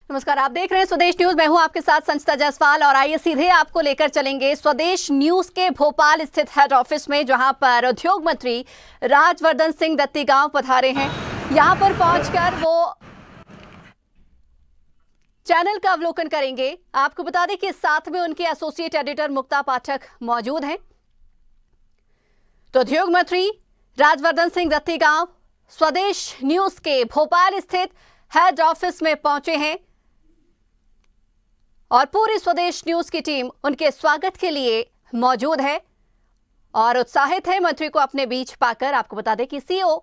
नमस्कार, आप देख रहे हैं स्वदेश न्यूज। मैं हूं आपके साथ संचिता जायसवाल और आइए सीधे आपको लेकर चलेंगे स्वदेश न्यूज के भोपाल स्थित हेड ऑफिस में, जहां पर उद्योग मंत्री राजवर्धन सिंह दत्तीगांव पधारे हैं। यहां पर पहुंचकर वो चैनल का अवलोकन करेंगे। आपको बता दें कि साथ में उनके एसोसिएट एडिटर मुक्ता पाठक मौजूद हैं। तो उद्योग मंत्री राजवर्धन सिंह दत्तीगांव स्वदेश न्यूज के भोपाल स्थित हेड ऑफिस में पहुंचे हैं और पूरी स्वदेश न्यूज की टीम उनके स्वागत के लिए मौजूद है और उत्साहित है मंत्री को अपने बीच पाकर। आपको बता दें कि सीईओ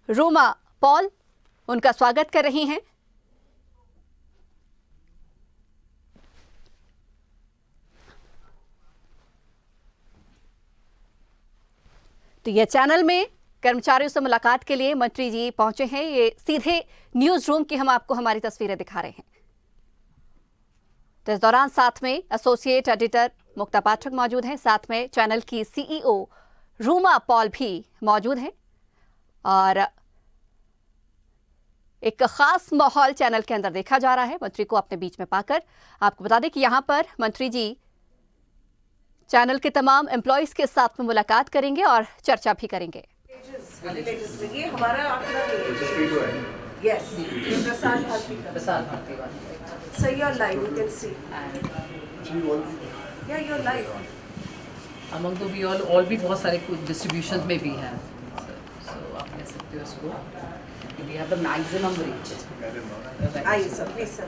रूमा पॉल उनका स्वागत कर रही हैं। तो यह चैनल में कर्मचारियों से मुलाकात के लिए मंत्री जी पहुंचे हैं। ये सीधे न्यूज रूम की हम आपको हमारी तस्वीरें दिखा रहे हैं। तो इस दौरान साथ में एसोसिएट एडिटर मुक्ता पाठक मौजूद हैं, साथ में चैनल की सीईओ रूमा पॉल भी मौजूद हैं और एक खास माहौल चैनल के अंदर देखा जा रहा है मंत्री को अपने बीच में पाकर। आपको बता दें कि यहां पर मंत्री जी चैनल के तमाम एम्प्लॉइज के साथ में मुलाकात करेंगे और चर्चा भी करेंगे। ये हमारा आंकड़ा है। यस, प्रसार भारती का। So you're live, you can see. Yeah, you're live. Among the we all भी बहुत सारे कुछ distributions में भी हैं, so आप कह सकते हो इसको कि we have the maximum reach. आइए सर, प्लीज सर,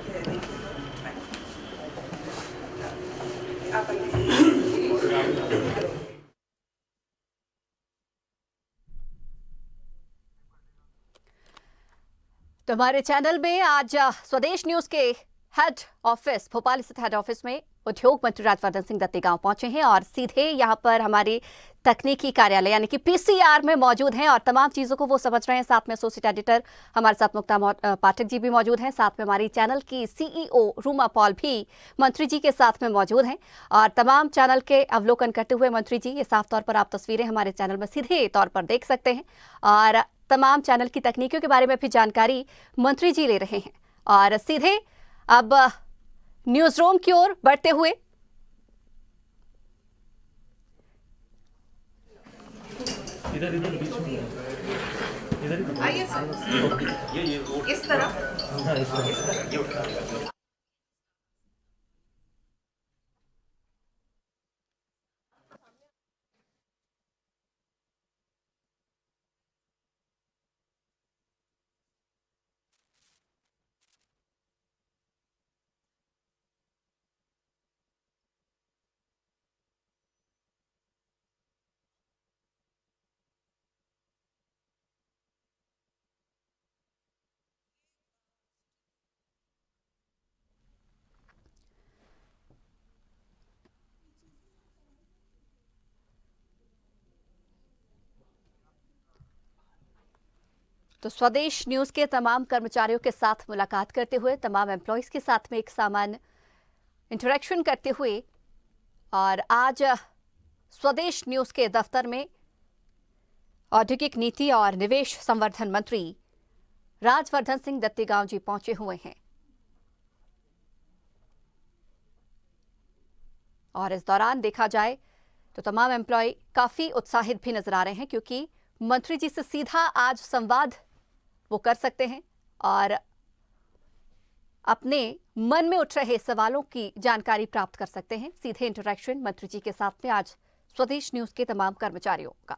आप तो हमारे चैनल में आज स्वदेश न्यूज के हेड ऑफिस, भोपाल स्थित हेड ऑफिस में उद्योग मंत्री राजवर्धन सिंह दत्तीगांव पहुंचे हैं और सीधे यहां पर हमारे तकनीकी कार्यालय यानी कि पीसीआर में मौजूद हैं और तमाम चीज़ों को वो समझ रहे हैं। साथ में एसोसिएट एडिटर हमारे साथ मुक्ता पाठक जी भी मौजूद हैं, साथ में हमारी चैनल की सीईओ रूमा पॉल भी मंत्री जी के साथ में मौजूद हैं और तमाम चैनल के अवलोकन करते हुए मंत्री जी, ये साफ तौर पर आप तस्वीरें हमारे चैनल में सीधे तौर पर देख सकते हैं और तमाम चैनल की तकनीकियों के बारे में भी जानकारी मंत्री जी ले रहे हैं। और सीधे अब न्यूज रूम की ओर बढ़ते हुए इधर बीच में आइए सर, ये इस तरह। तो स्वदेश न्यूज के तमाम कर्मचारियों के साथ मुलाकात करते हुए, तमाम एम्प्लॉयज के साथ में एक सामान्य इंटरेक्शन करते हुए और आज स्वदेश न्यूज के दफ्तर में औद्योगिक नीति और निवेश संवर्धन मंत्री राजवर्धन सिंह दत्तीगांव जी पहुंचे हुए हैं और इस दौरान देखा जाए तो तमाम एम्प्लॉय काफी उत्साहित भी नजर आ रहे हैं क्योंकि मंत्री जी से सीधा आज संवाद वो कर सकते हैं और अपने मन में उठ रहे सवालों की जानकारी प्राप्त कर सकते हैं। सीधे इंटरेक्शन मंत्री जी के साथ में आज स्वदेश न्यूज के तमाम कर्मचारियों का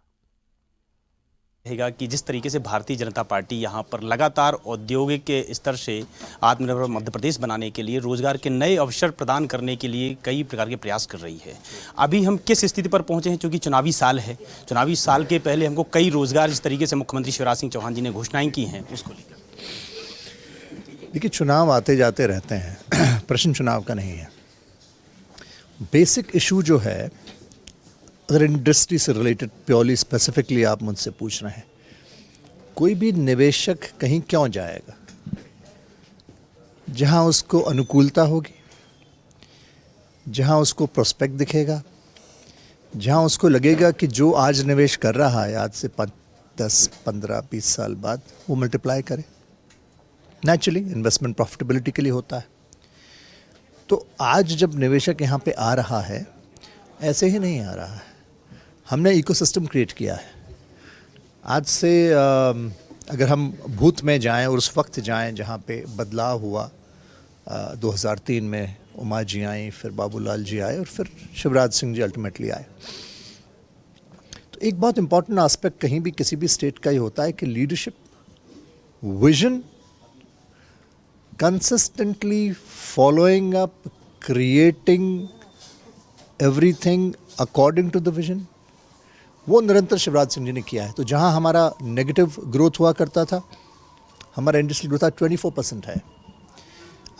रहेगा कि जिस तरीके से भारतीय जनता पार्टी यहाँ पर लगातार औद्योगिक के स्तर से आत्मनिर्भर मध्य प्रदेश बनाने के लिए, रोजगार के नए अवसर प्रदान करने के लिए कई प्रकार के प्रयास कर रही है। अभी हम किस स्थिति पर पहुँचे हैं, चूँकि चुनावी साल है, चुनावी साल के पहले हमको कई रोजगार जिस तरीके से मुख्यमंत्री शिवराज सिंह चौहान जी ने घोषणाएं की हैं, उसको लेकर। देखिए, चुनाव आते जाते रहते हैं, प्रश्न चुनाव का नहीं है। बेसिक इशू जो है, अगर इंडस्ट्री से रिलेटेड प्योरली स्पेसिफिकली आप मुझसे पूछ रहे हैं, कोई भी निवेशक कहीं क्यों जाएगा जहां उसको अनुकूलता होगी, जहां उसको प्रोस्पेक्ट दिखेगा, जहां उसको लगेगा कि जो आज निवेश कर रहा है आज से 10, 15, 20 साल बाद वो मल्टीप्लाई करे। नेचुरली इन्वेस्टमेंट प्रॉफिटेबिलिटी के लिए होता है। तो आज जब निवेशक यहाँ पे आ रहा है, ऐसे ही नहीं आ रहा है, हमने इकोसिस्टम क्रिएट किया है। आज से अगर हम भूत में जाएं और उस वक्त जाएं जहाँ पे बदलाव हुआ, 2003 में उमा जी आई, फिर बाबूलाल जी आए और फिर शिवराज सिंह जी अल्टीमेटली आए। तो एक बहुत इंपॉर्टेंट एस्पेक्ट कहीं भी किसी भी स्टेट का ही होता है कि leadership, vision, consistently following up, creating everything according to the vision, वो निरंतर शिवराज सिंह जी ने किया है। तो जहां हमारा नेगेटिव ग्रोथ हुआ करता था, हमारा इंडस्ट्रियल ग्रोथ 24% है।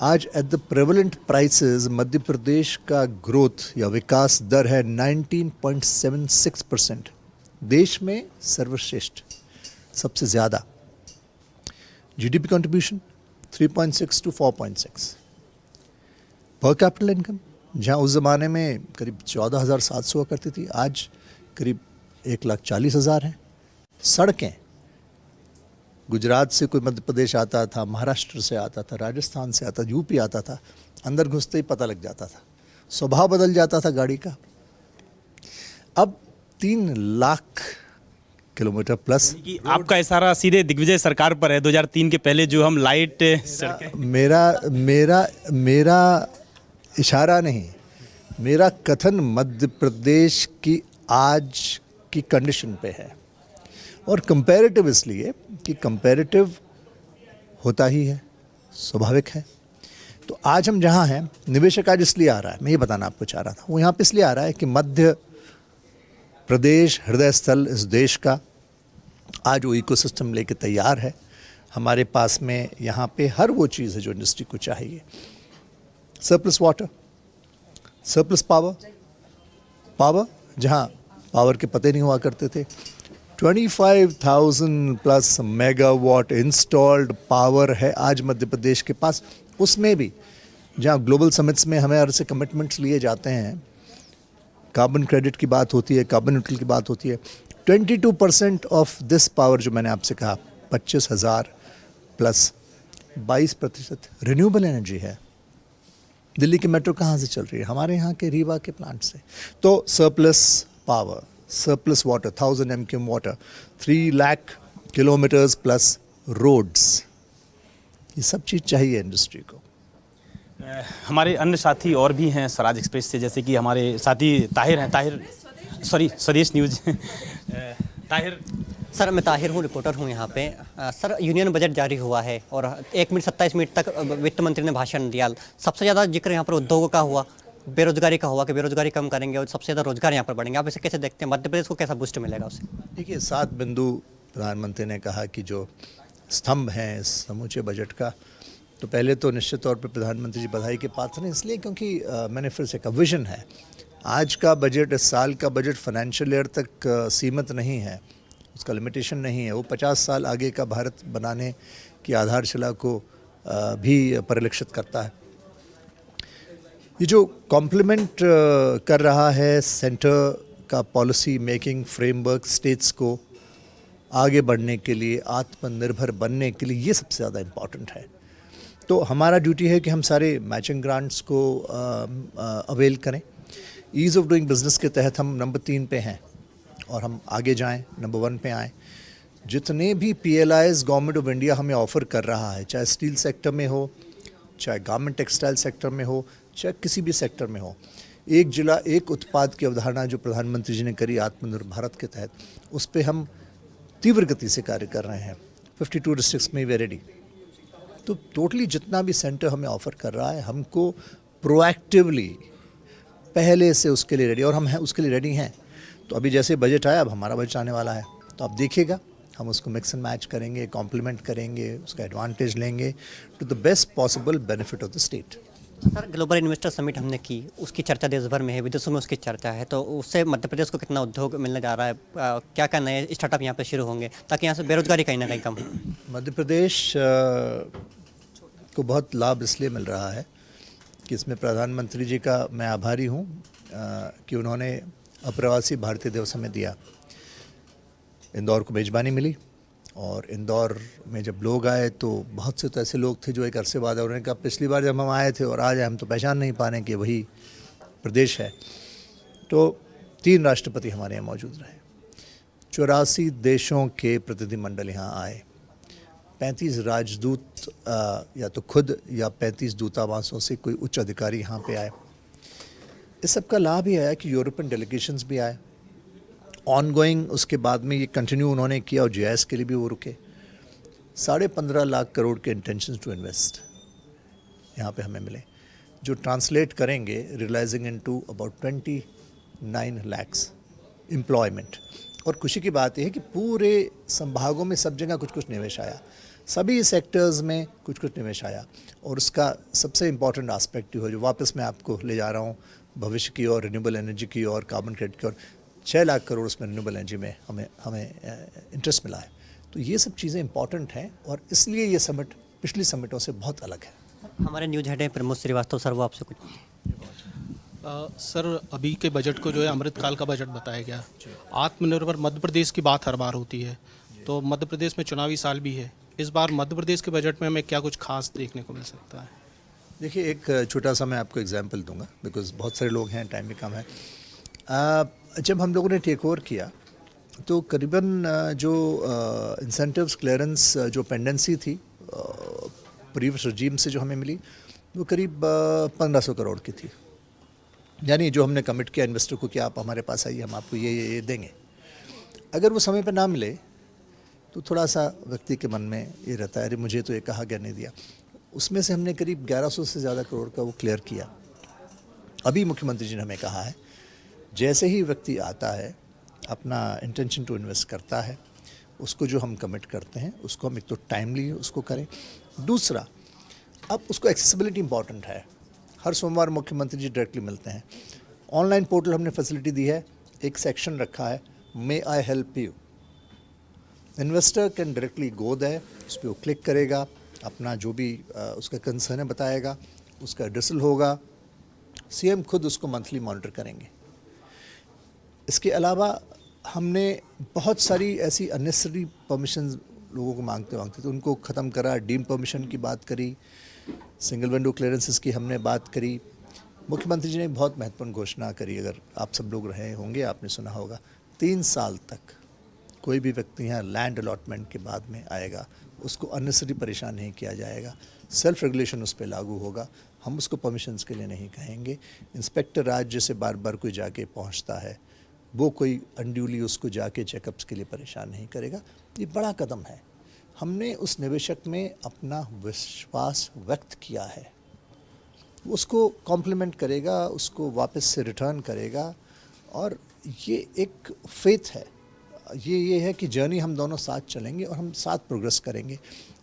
आज at the prevalent prices Madhya Pradesh का ग्रोथ या विकास दर है 19.76%, देश में सर्वश्रेष्ठ, सबसे ज़्यादा। GDP contribution 3.6 to 4.6। पर कैपिटल इनकम जहाँ उस ज़माने में करीब 14,700 हुआ करती थी, आज करीब 1,40,000 हैं। सड़कें, गुजरात से कोई मध्य प्रदेश आता था, महाराष्ट्र से आता था, राजस्थान से आता, यूपी आता था, अंदर घुसते ही पता लग जाता था, स्वभाव बदल जाता था गाड़ी का। अब 3 लाख किलोमीटर प्लस। कि आपका इशारा सीधे दिग्विजय सरकार पर है। 2003 के पहले जो हम लाइट सड़कें, मेरा इशारा नहीं, मेरा कथन मध्य प्रदेश की आज की कंडीशन पे है। और कंपैरेटिव इसलिए कि कंपैरेटिव होता ही है, स्वाभाविक है। तो आज हम जहाँ हैं, निवेशक आज इसलिए आ रहा है, मैं ये बताना आपको चाह रहा था, वो यहाँ पे इसलिए आ रहा है कि मध्य प्रदेश हृदय स्थल इस देश का आज वो इकोसिस्टम लेके तैयार है। हमारे पास में यहाँ पे हर वो चीज़ है जो इंडस्ट्री को चाहिए। सरप्लस वाटर, सरप्लस पावर जहाँ पावर के पते नहीं हुआ करते थे, 25,000 प्लस मेगावाट इंस्टॉल्ड पावर है आज मध्य प्रदेश के पास। उसमें भी जहाँ ग्लोबल समिट्स में हमें से कमिटमेंट्स लिए जाते हैं, कार्बन क्रेडिट की बात होती है, कार्बन न्यूट्रल की बात होती है, 22% ऑफ दिस पावर जो मैंने आपसे कहा 25,000 प्लस 22% रिन्यूएबल एनर्जी है। दिल्ली की मेट्रो कहाँ से चल रही है? हमारे यहाँ के रीवा के प्लांट से। तो surplus power, surplus water, 1000 MQM water, 3 lakh kilometres plus roads, ये सब चीज़ चाहिए इंडस्ट्री को। हमारे अन्य साथी और भी हैं स्वराज एक्सप्रेस से, जैसे कि हमारे साथी ताहिर हैं। स्वदेश न्यूज़ ताहिर। सर, मैं ताहिर हूँ, रिपोर्टर हूँ यहाँ पे। सर, यूनियन बजट जारी हुआ है और 1 मिनट 27 मिनट तक वित्त मंत्री ने भाषण दिया। सबसे ज़्यादा जिक्र यहाँ पर उद्योगों का हुआ, बेरोजगारी का हुआ कि बेरोजगारी कम करेंगे और सबसे ज़्यादा रोजगार यहाँ पर बढ़ेंगे। आप इसे कैसे देखते हैं? मध्य प्रदेश को कैसा बूस्ट मिलेगा उससे? देखिए, 7 बिंदु प्रधानमंत्री ने कहा कि जो स्तंभ हैं इस समूचे बजट का, तो पहले तो निश्चित तौर पर प्रधानमंत्री जी बधाई के पात्र हैं, इसलिए क्योंकि मैंने फिर से कहा, विजन है। आज का बजट, इस साल का बजट फाइनेंशियल ईयर तक सीमित नहीं है, उसका लिमिटेशन नहीं है। वो 50 साल आगे का भारत बनाने की आधारशिला को भी परिलक्षित करता है। ये जो कॉम्प्लीमेंट कर रहा है सेंटर का पॉलिसी मेकिंग फ्रेमवर्क स्टेट्स को आगे बढ़ने के लिए, आत्मनिर्भर बनने के लिए, ये सबसे ज़्यादा इम्पॉर्टेंट है। तो हमारा ड्यूटी है कि हम सारे मैचिंग ग्रांट्स को अवेल करें। ईज़ ऑफ डूइंग बिजनेस के तहत हम नंबर 3 पे हैं और हम आगे जाएं, नंबर 1 पे आएँ। जितने भी PLIs गवर्नमेंट ऑफ इंडिया हमें ऑफ़र कर रहा है, चाहे स्टील सेक्टर में हो, चाहे गारमेंट टेक्सटाइल सेक्टर में हो, चाहे किसी भी सेक्टर में हो, एक जिला एक उत्पाद की अवधारणा जो प्रधानमंत्री जी ने करी आत्मनिर्भर भारत के तहत, उस पर हम तीव्र गति से कार्य कर रहे हैं। 52 डिस्ट्रिक्ट्स में वे रेडी। तो टोटली जितना भी सेंटर हमें ऑफ़र कर रहा है, हमको प्रोएक्टिवली पहले से उसके लिए रेडी, और हम हैं उसके लिए रेडी हैं। तो अभी जैसे बजट आया, अब हमारा बजट आने वाला है, तो आप देखिएगा हम उसको मिक्स एंड मैच करेंगे, कॉम्प्लीमेंट करेंगे, उसका एडवांटेज लेंगे to the best possible benefit of the state. Sir, global investor summit हमने की, उसकी चर्चा देश भर में है, विदेशों में उसकी चर्चा है, तो उससे मध्य प्रदेश को कितना उद्योग मिलने जा रहा है? क्या क्या नए स्टार्टअप यहाँ पे शुरू होंगे ताकि यहाँ से बेरोजगारी कहीं ना कहीं कम हो? मध्य प्रदेश को बहुत लाभ इसलिए मिल रहा है कि इसमें प्रधानमंत्री जी का मैं आभारी हूँ कि उन्होंने अप्रवासी भारतीय दिवस हमें दिया। इंदौर को मेज़बानी मिली और इंदौर में जब लोग आए तो बहुत से तो ऐसे लोग थे जो एक अरसे बाद उन्होंने कहा पिछली बार जब हम आए थे और आज हम तो पहचान नहीं पा रहे कि वही प्रदेश है। तो 3 राष्ट्रपति हमारे यहाँ मौजूद रहे, 84 देशों के प्रतिनिधिमंडल यहाँ आए, 35 राजदूत या तो खुद या 35 दूतावासों से कोई उच्च अधिकारी यहाँ पे आए। इस सब का लाभ ये आया कि यूरोपियन डेलीगेशंस भी आए, ऑनगोइंग उसके बाद में ये कंटिन्यू उन्होंने किया और जीआईएस के लिए भी वो रुके। 15.5 लाख करोड़ के इंटेंशंस टू इन्वेस्ट यहाँ पे हमें मिले, जो ट्रांसलेट करेंगे realising into about 29 lakhs employment. और खुशी की बात यह है कि पूरे संभागों में सब जगह कुछ कुछ निवेश आया, सभी सेक्टर्स में कुछ कुछ निवेश आया। और उसका सबसे इम्पॉर्टेंट आस्पेक्ट हो जो वापस मैं आपको ले जा रहा हूँ भविष्य की और रिन्यूएबल एनर्जी की और कार्बन क्रेडिट की और 6 लाख करोड़ उसमें रिन्यूएबल एनर्जी में हमें इंटरेस्ट मिला है। तो ये सब चीज़ें इंपॉर्टेंट हैं और इसलिए ये समिट पिछली समिटों से बहुत अलग है। हमारे न्यूज़ हेड हैं प्रमोद श्रीवास्तव सर, वो आपसे कुछ सर अभी के बजट को जो है अमृतकाल का बजट बताया गया। आत्मनिर्भर मध्य प्रदेश की बात हर बार होती है, तो मध्य प्रदेश में चुनावी साल भी है, इस बार मध्य प्रदेश के बजट में हमें क्या कुछ खास देखने को मिल सकता है? देखिए, एक छोटा सा मैं आपको एग्जांपल दूंगा बिकॉज बहुत सारे लोग हैं, टाइम भी कम है। जब हम लोगों ने टेक ओवर किया तो करीबन जो इंसेंटिव्स क्लियरेंस जो पेंडेंसी थी प्रीवियस रजीम से जो हमें मिली वो करीब 1500 करोड़ की थी। यानी जो हमने कमिट किया इन्वेस्टर को कि आप हमारे पास आइए, हम आपको ये देंगे। अगर वो समय पर ना मिले तो थोड़ा सा व्यक्ति के मन में ये रहता है, अरे मुझे तो ये कहा गया नहीं दिया। उसमें से हमने करीब 1100 से ज़्यादा करोड़ का वो क्लियर किया। अभी मुख्यमंत्री जी ने हमें कहा है जैसे ही व्यक्ति आता है अपना इंटेंशन टू इन्वेस्ट करता है, उसको जो हम कमिट करते हैं उसको हम एक तो टाइमली उसको करें, दूसरा अब उसको एक्सेसिबिलिटी इंपॉर्टेंट है। हर सोमवार मुख्यमंत्री जी डायरेक्टली मिलते हैं। ऑनलाइन पोर्टल हमने फैसिलिटी दी है, एक सेक्शन रखा है may I help you. Investor can directly go there, उस पर वो क्लिक करेगा, अपना जो भी उसका कंसर्न है बताएगा, उसका एड्रेसल होगा, सीएम खुद उसको मंथली मॉनिटर करेंगे। इसके अलावा हमने बहुत सारी ऐसी अननेसेसरी परमिशन लोगों को मांगते तो उनको ख़त्म करा, डीम परमिशन की बात करी, सिंगल विंडो क्लियरेंसेस की हमने बात करी। मुख्यमंत्री जी ने बहुत महत्वपूर्ण घोषणा करी, अगर आप सब लोग रहे होंगे आपने सुना होगा, 3 साल तक कोई भी व्यक्ति यहाँ लैंड अलॉटमेंट के बाद में आएगा उसको अननेसेसरी परेशान नहीं किया जाएगा, सेल्फ रेगुलेशन उस पर लागू होगा। हम उसको परमिशंस के लिए नहीं कहेंगे। इंस्पेक्टर राज्य से बार बार कोई जाके पहुँचता है, वो कोई अनड्यूली उसको जाके चेकअप्स के लिए परेशान नहीं करेगा। ये बड़ा कदम है। हमने उस निवेशक में अपना विश्वास व्यक्त किया है, उसको कॉम्प्लीमेंट करेगा, उसको वापस से रिटर्न करेगा। और ये एक फेथ है, ये है कि जर्नी हम दोनों साथ चलेंगे और हम साथ प्रोग्रेस करेंगे।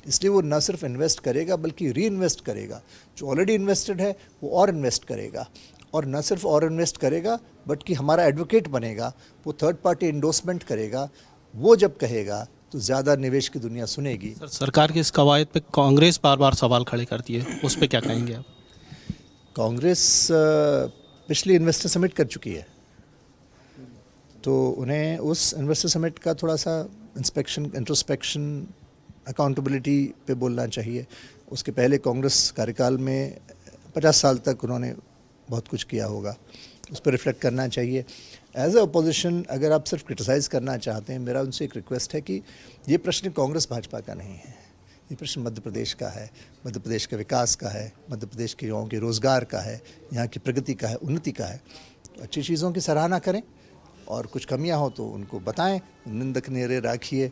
इसलिए वो न सिर्फ इन्वेस्ट करेगा बल्कि री इन्वेस्ट करेगा। जो ऑलरेडी इन्वेस्टेड है वो और इन्वेस्ट करेगा, और न सिर्फ और इन्वेस्ट करेगा बट कि हमारा एडवोकेट बनेगा, वो थर्ड पार्टी इंडोर्समेंट करेगा। वो जब कहेगा तो ज़्यादा निवेश की दुनिया सुनेगी। सर सरकार के इस कवायद पे कांग्रेस बार बार सवाल खड़े करती है, उस पर क्या कहेंगे आप? कांग्रेस पिछली इन्वेस्टर समिट कर चुकी है, तो उन्हें उस इन्वेस्टर समिट का थोड़ा सा इंट्रोस्पेक्शन, अकाउंटेबिलिटी पे बोलना चाहिए। उसके पहले कांग्रेस कार्यकाल में 50 साल तक उन्होंने बहुत कुछ किया होगा, उस पर रिफ्लेक्ट करना चाहिए। एज अ अपोजिशन अगर आप सिर्फ क्रिटिसाइज़ करना चाहते हैं, मेरा उनसे एक रिक्वेस्ट है कि ये प्रश्न कांग्रेस भाजपा का नहीं है, ये प्रश्न मध्य प्रदेश का है, मध्य प्रदेश के विकास का है, मध्य प्रदेश के युवाओं के रोज़गार का है, यहाँ की प्रगति का है, उन्नति का है। तो अच्छी चीज़ों की सराहना करें और कुछ कमियां हो तो उनको बताएं, निंदक नेरे राखिए।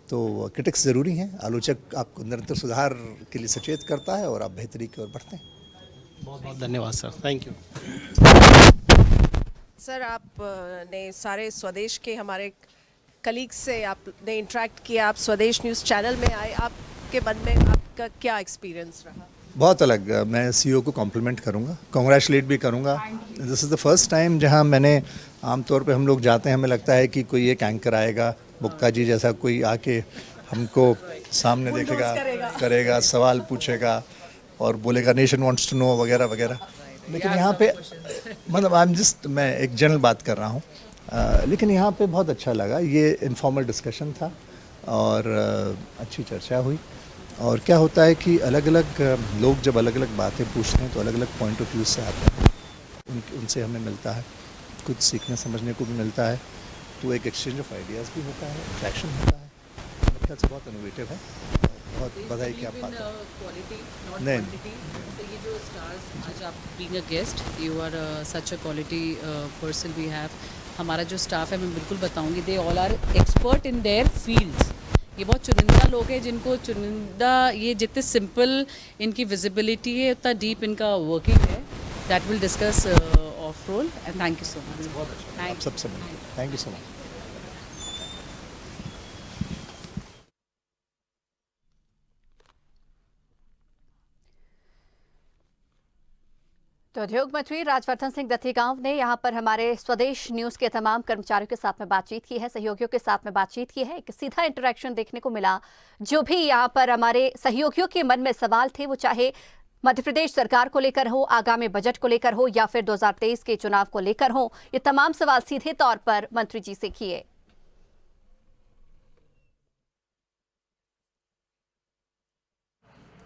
तो क्रिटिक्स ज़रूरी हैं, आलोचक आपको निरंतर सुधार के लिए सचेत करता है और आप बेहतरी की ओर बढ़ते हैं। बहुत बहुत धन्यवाद सर, थैंक यू। सर आपने सारे स्वदेश के हमारे कलीग से आपने इंटरेक्ट किया, आप स्वदेश न्यूज़ चैनल में आए, आपके मन में आपका क्या एक्सपीरियंस रहा? बहुत अलग। मैं सीईओ को कॉम्प्लीमेंट करूंगा, कांग्रेचुलेट भी करूंगा। This is the first time जहां मैंने, आमतौर पे हम लोग जाते हैं हमें लगता है कि कोई एक एंकर आएगा, मुक्ता जी जैसा कोई आके हमको सामने देखेगा, करेगा, सवाल पूछेगा और बोलेगा नेशन वांट्स टू नो वगैरह वगैरह। लेकिन यहाँ पे मतलब मैं एक जनरल बात कर रहा हूँ, लेकिन यहाँ पे बहुत अच्छा लगा। ये इनफॉर्मल डिस्कशन था और अच्छी चर्चा हुई। और क्या होता है कि अलग अलग लोग जब अलग अलग बातें पूछते हैं तो अलग अलग पॉइंट ऑफ व्यू से आते हैं, उनसे हमें मिलता है, कुछ सीखने समझने को भी मिलता है, तो एक एक्सचेंज ऑफ आइडियाज़ भी होता है, इंट्रैक्शन होता है। मेरे ख्याल से बहुत इनोवेटिव है, बहुत बधाई की आप बात है। नहीं, ये जो स्टार्स आज आप being a guest, you are such a quality person we have. हमारा जो स्टाफ है मैं बिल्कुल बताऊंगी, they all are expert in their fields. ये बहुत चुनिंदा लोग हैं जिनको चुनिंदा, ये जितने सिंपल इनकी विजिबिलिटी है उतना डीप इनका वर्किंग है। That will discuss of role and thank you so much. बहुत अच्छा, आप सबसे मिलिए, थैंक यू सो मच। तो उद्योग मंत्री राजवर्धन सिंह दत्तीगांव ने यहां पर हमारे स्वदेश न्यूज के तमाम कर्मचारियों के साथ में बातचीत की है, सहयोगियों के साथ में बातचीत की है। एक सीधा इंटरेक्शन देखने को मिला। जो भी यहां पर हमारे सहयोगियों के मन में सवाल थे, वो चाहे मध्य प्रदेश सरकार को लेकर हो, आगामी बजट को लेकर हो या फिर 2023 के चुनाव को लेकर हो, ये तमाम सवाल सीधे तौर पर मंत्री जी से किए।